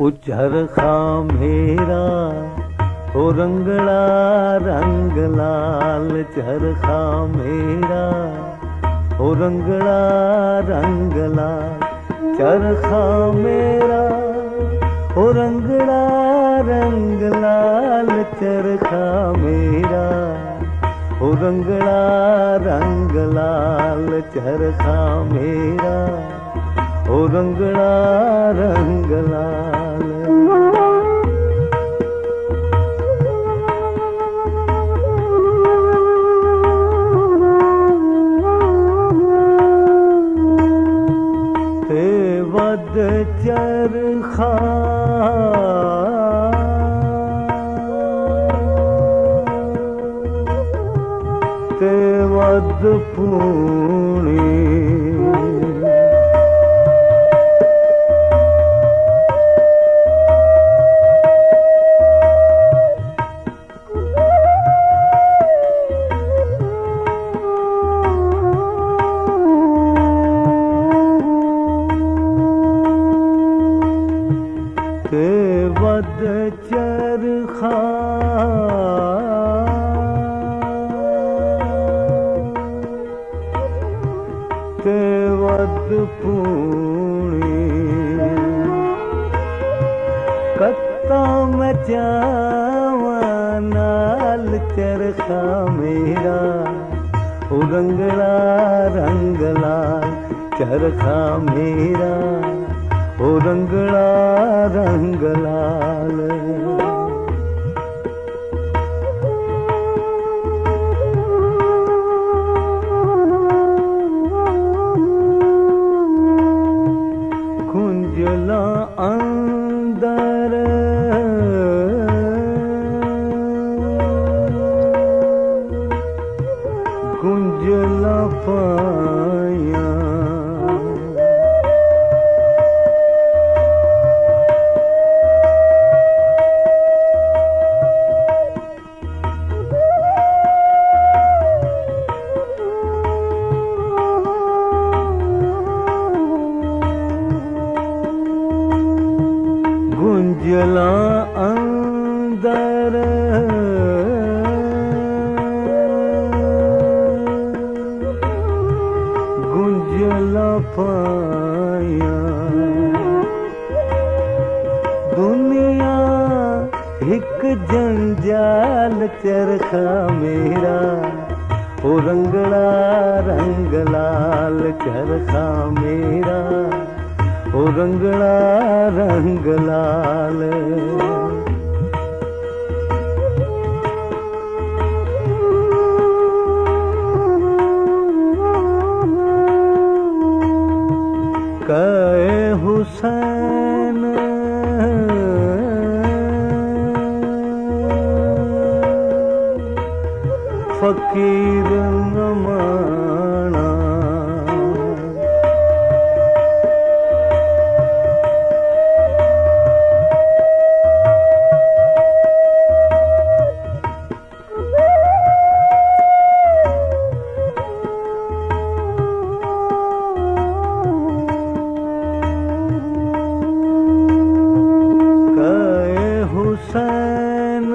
चरखा मेरा ओ रंगला रंग लाल, चरखा मेरा ओ रंगला रंग लाल, चरखा मेरा ओ रंगला रंग लाल, चरखा मेरा ओ रंगला रंग लाल, चरखा मेरा ओ रंगला रंग लाल। ते वद चरखा ते वद पूणी, ते वद चरखा ते वद पूणी, कत्ता मैं चावा नाल, चरखा मेरा ओ रंगला रंग लाल, चरखा मेरा ओ रंगला रंग लाल। कुंजला अंदर कुंजला पाया, गुंजला अंदर गुंजला पाया, दुनिया एक जंजाल, चरखा मेरा ओ रंगला रंग लाल, चरखा मेरा ओ रंगला रंग लाल। कै हुसैन फकीर न माना, हुसैन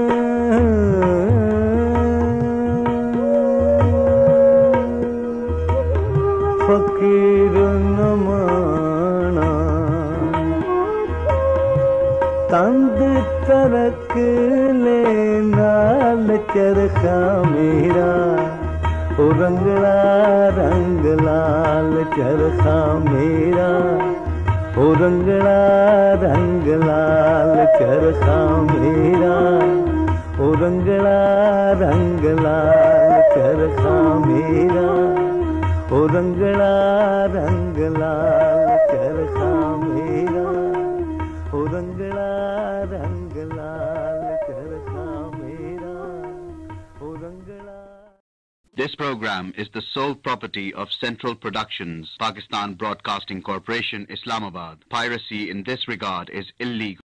फकीर न माना, तंद तरक ले नाल, चरखा मेरा ओ रंगला रंग लाल, चरखा मेरा ओ रंगला रंग लाल, चरखा मेरा ओ रंगला रंग लाल, चरखा मेरा ओ रंगला रंग लाल, चरखा मेरा ओ रंगला रंग लाल, चरखा मेरा ओ रंगला। This program is the sole property of Central Productions, Pakistan Broadcasting Corporation, Islamabad. Piracy in this regard is illegal.